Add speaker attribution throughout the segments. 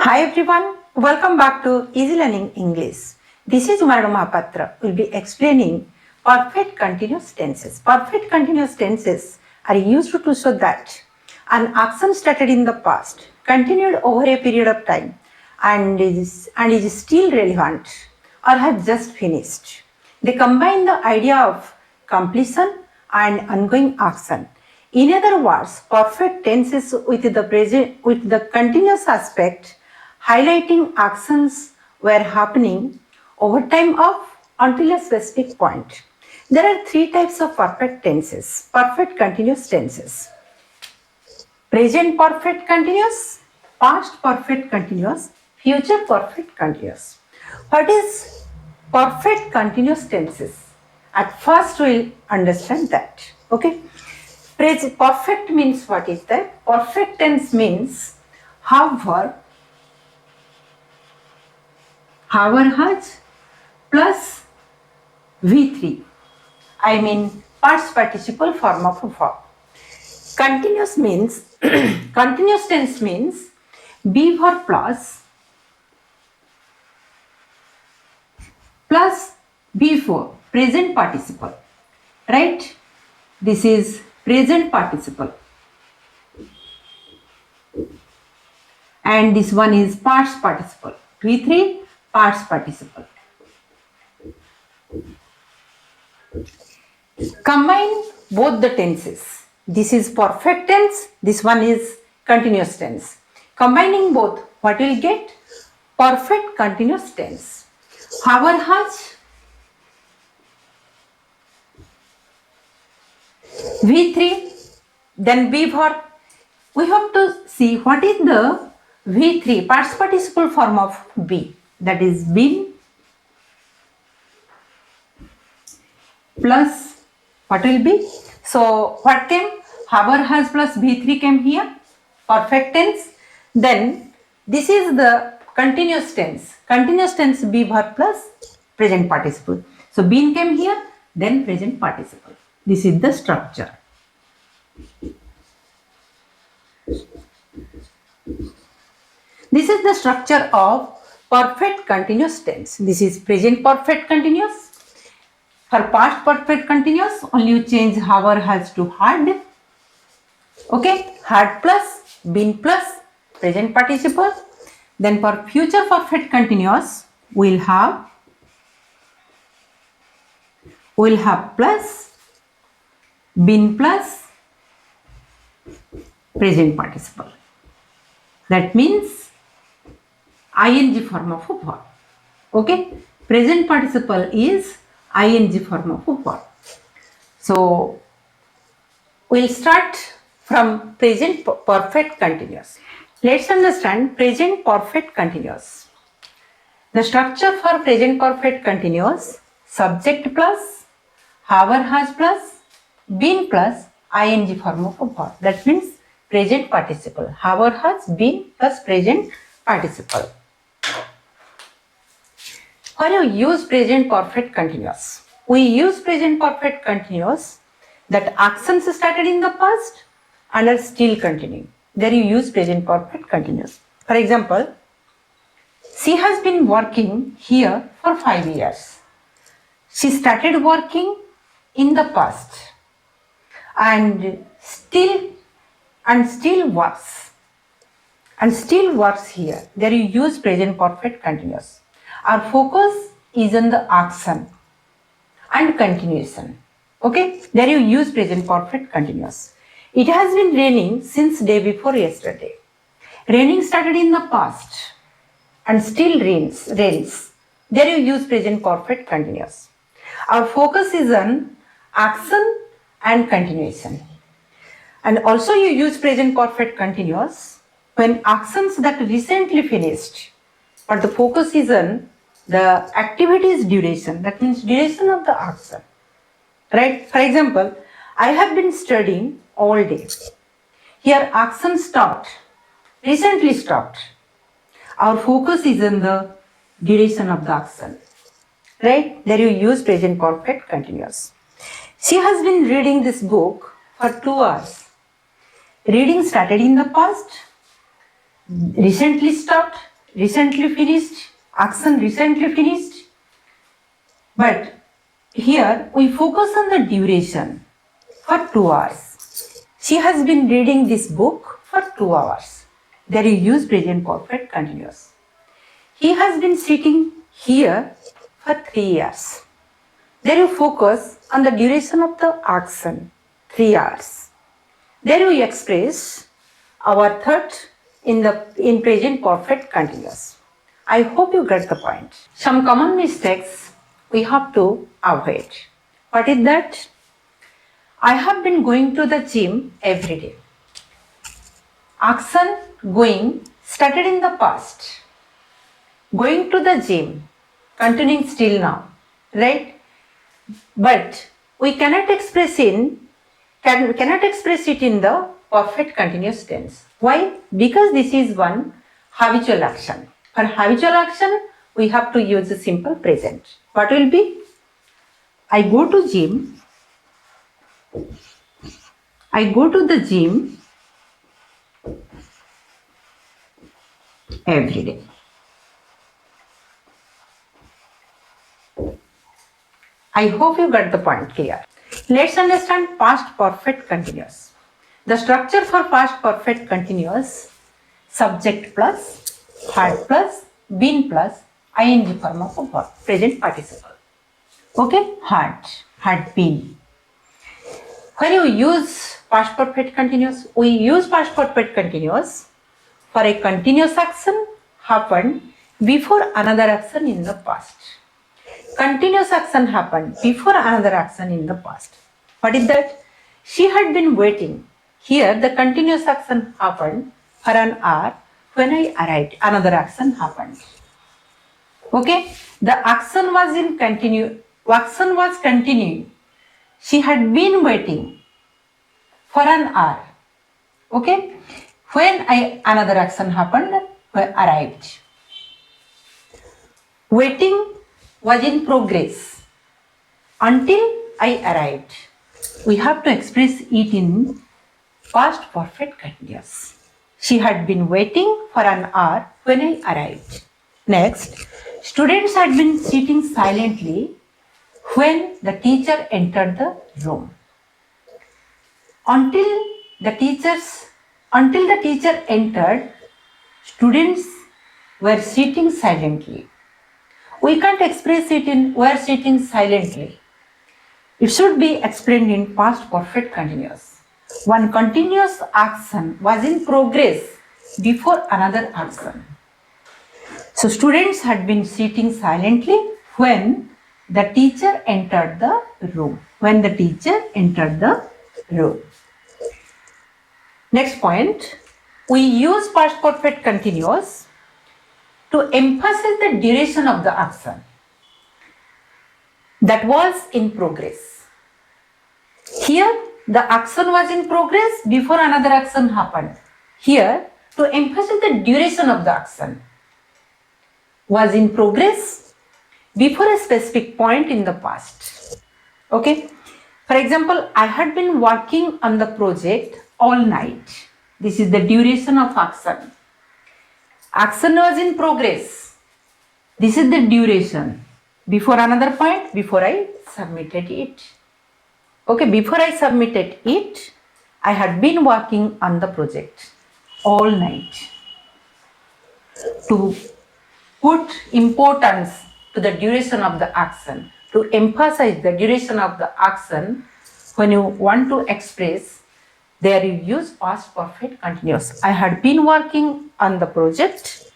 Speaker 1: Hi everyone, welcome back to Easy Learning English. This is Umarado Mahapatra. We'll be explaining perfect continuous tenses. Perfect continuous tenses are used to show that an action started in the past, continued over a period of time, and is still relevant or has just finished. They combine the idea of completion and ongoing action. In other words, perfect tenses with the continuous aspect, highlighting actions were happening over time of until a specific point. There are three types of perfect tenses, perfect continuous tenses. Present perfect continuous, past perfect continuous, future perfect continuous. What is perfect continuous tenses? At first we'll understand that. Okay. Perfect means what is that? Perfect tense means have verb has plus V3. I mean past participle form of a verb. Continuous means continuous tense means be verb plus before present participle, right? This is present participle and this one is past participle. V3 past participle. Combine both the tenses. This is perfect tense, this one is continuous tense. Combining both, what will get? Perfect continuous tense. However, has V3, then be verb. We have to see what is the V3 past participle form of be. That is been plus what will be? So what came? However, has plus V3 came here. Perfect tense. Then this is the continuous tense. Continuous tense be verb plus present participle. So been came here, then present participle. This is the structure. This is the structure of perfect continuous tense. This is present perfect continuous. For past perfect continuous, only you change however has to had. Okay, had plus, been plus, present participle. Then for future perfect continuous, we'll have plus, been plus, present participle. That means ing form of a verb. Okay, present participle is ing form of a verb. So we'll start from present perfect continuous. Let's understand present perfect continuous. The structure for present perfect continuous: subject plus, however has plus, been plus, ing form of a verb. That means present participle. However has, been plus present participle. When you use present perfect continuous, we use present perfect continuous that actions started in the past and are still continuing. There you use present perfect continuous. For example, she has been working here for 5 years. She started working in the past and still works here. There you use present perfect continuous. Our focus is on the action and continuation. Okay, there you use present perfect continuous. It has been raining since day before yesterday. Raining started in the past and still rains. There you use present perfect continuous. Our focus is on action and continuation. And also you use present perfect continuous when actions that recently finished, but the focus is on the activity's duration. That means duration of the action. Right? For example, I have been studying all day. Here action stopped, recently stopped. Our focus is on the duration of the action. Right? There you use present perfect continuous. She has been reading this book for 2 hours. Reading started in the past, recently stopped, recently finished, action recently finished. But here we focus on the duration for 2 hours. She has been reading this book for 2 hours. There you use present perfect continuous. He has been sitting here for 3 years. There you focus on the duration of the action, 3 hours. There we express our thought in present perfect continuous. I hope you get the point. Some common mistakes we have to avoid. What is that? I have been going to the gym every day. Action going started in the past. Going to the gym, continuing still now, right? But we cannot express it in the perfect continuous tense. Why? Because this is one habitual action. For habitual action, we have to use the simple present. What will be? I go to gym. I go to the gym every day. I hope you got the point clear. Let's understand past perfect continuous. The structure for past perfect continuous: subject plus, had plus, been plus, ing form of a verb, present participle. Okay, had been. When you use past perfect continuous, we use past perfect continuous for a continuous action happened before another action in the past. Continuous action happened before another action in the past. What is that? She had been waiting. Here the continuous action happened for an hour. When I arrived, another action happened. Okay? The action was continuing. She had been waiting for an hour. Okay? When another action happened, when arrived. Waiting was in progress until I arrived. We have to express it in past perfect continuous. She had been waiting for an hour when I arrived. Next, students had been sitting silently when the teacher entered the room. Until the teacher entered, students were sitting silently. We can't express it in were sitting silently. It should be explained in past perfect continuous. One continuous action was in progress before another action. So students had been sitting silently when the teacher entered the room. When the teacher entered the room. Next point, we use past perfect continuous to emphasize the duration of the action that was in progress. Here, the action was in progress before another action happened. Here, to emphasize the duration of the action was in progress before a specific point in the past. Okay? For example, I had been working on the project all night. This is the duration of action. Action was in progress. This is the duration. Before another point, before I submitted it. Okay, before I submitted it, I had been working on the project all night. To put importance to the duration of the action, to emphasize the duration of the action, when you want to express, there you use past perfect continuous. I had been working on the project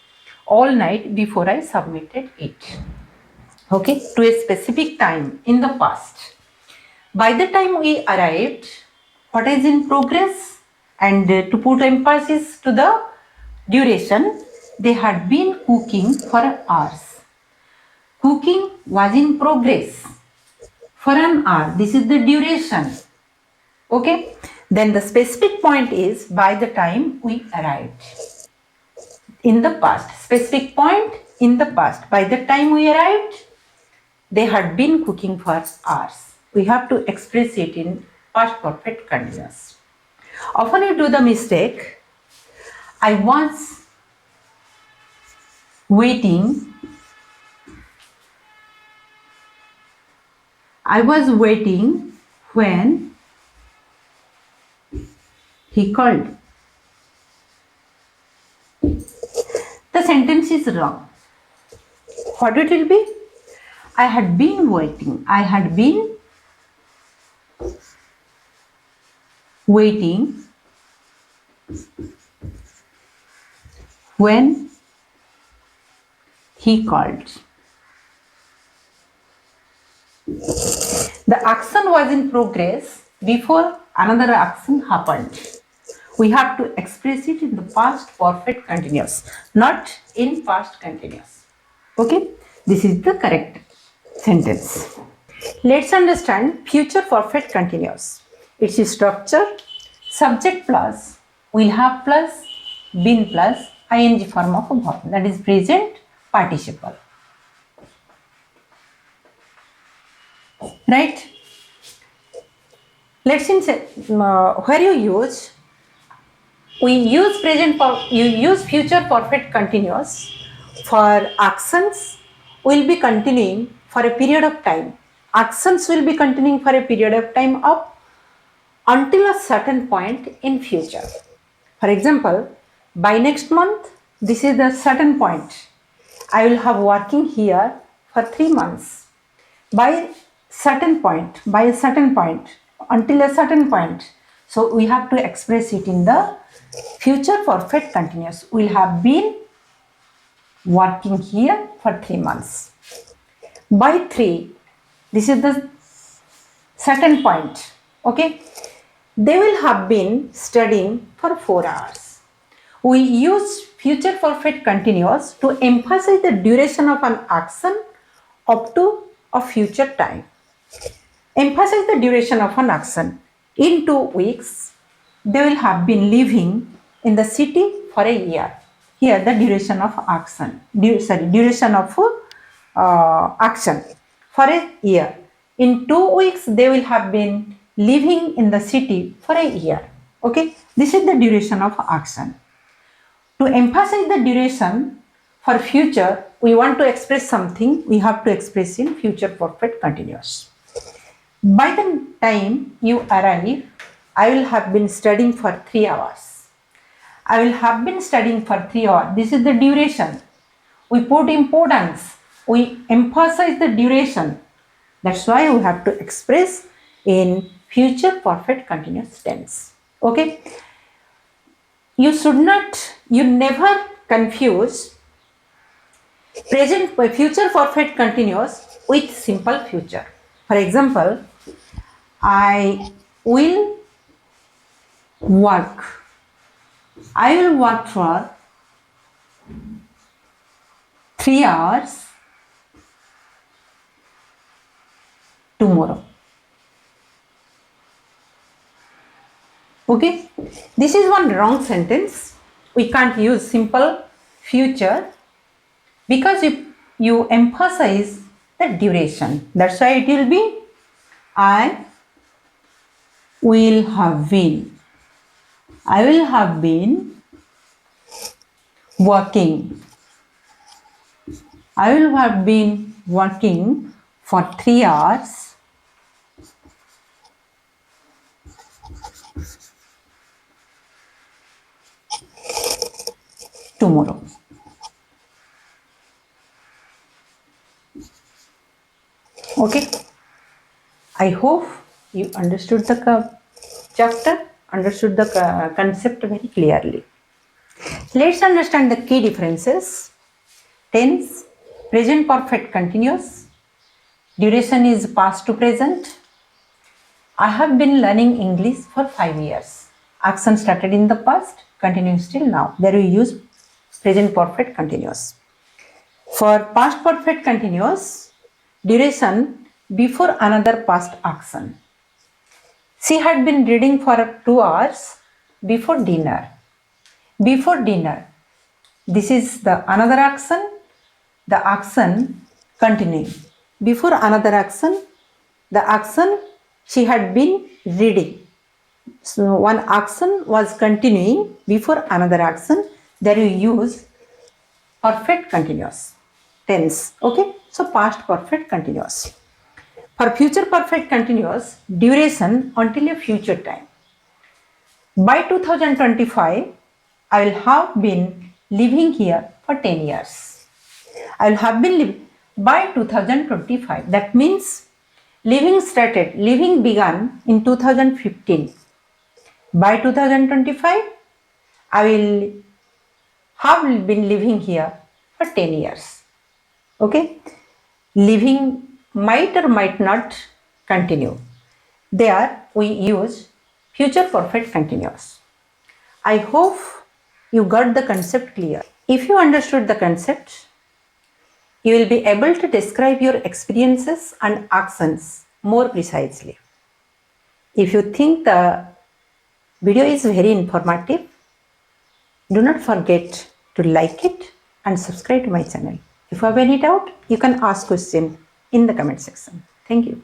Speaker 1: all night before I submitted it. Okay, to a specific time in the past. By the time we arrived, what is in progress, and to put emphasis to the duration, they had been cooking for hours. Cooking was in progress for an hour. This is the duration. Okay. Then the specific point is by the time we arrived. In the past. Specific point in the past. By the time we arrived, they had been cooking for hours. We have to express it in past perfect continuous. Often you do the mistake, I was waiting. I was waiting when he called. The sentence is wrong. What it will be? I had been waiting. I had been waiting when he called. The action was in progress before another action happened. We have to express it in the past perfect continuous, not in past continuous. Okay, this is the correct sentence. Let's understand future perfect continuous. Its structure: subject plus, will have plus, been plus, ing form of a verb, that is present participle. Right? Let's say where you use future perfect continuous for actions will be continuing for a period of time. Actions will be continuing for a period of time up until a certain point in future. For example, by next month, this is the certain point. I will have working here for 3 months. By a certain point, until a certain point. So we have to express it in the future perfect continuous. We will have been working here for 3 months. By 3, this is the certain point. Okay, they will have been studying for 4 hours. We use future perfect continuous to emphasize the duration of an action up to a future time. Emphasize the duration of an action. In 2 weeks, they will have been living in the city for a year. Here, the duration of action. Duration of action for a year. In 2 weeks, they will have been living in the city for a year. Okay, this is the duration of action. To emphasize the duration for future, we want to express something, we have to express in future perfect continuous. By the time you arrive, I will have been studying for 3 hours. I will have been studying for 3 hours. This is the duration. We put importance. We emphasize the duration. That's why we have to express in future perfect continuous tense. Okay. You never confuse future perfect continuous with simple future. For example, I will work. I will work for 3 hours tomorrow. Okay, this is one wrong sentence. We can't use simple future because you emphasize the duration. That's why it will be I will have been. I will have been working. I will have been working for 3 hours tomorrow. Okay, I hope you understood the chapter, understood the concept very clearly. Let's understand the key differences. Tense, present perfect continuous, duration is past to present. I have been learning English for 5 years. Action started in the past, continues till now. There we use present perfect continuous. For past perfect continuous, duration before another past action. She had been reading for 2 hours before dinner. Before dinner. This is the another action, the action continuing. Before another action, the action she had been reading. So one action was continuing before another action. There you use perfect continuous tense. Okay, so past perfect continuous. For future perfect continuous, duration until a future time. By 2025, I will have been living here for 10 years. I will have been living by 2025. That means living began in 2015. By 2025, I will have been living here for 10 years. Okay? Living might or might not continue. There we use future perfect continuous. I hope you got the concept clear. If you understood the concept, you will be able to describe your experiences and actions more precisely. If you think the video is very informative, do not forget to like it and subscribe to my channel. If you have any doubt, you can ask question in the comment section. Thank you.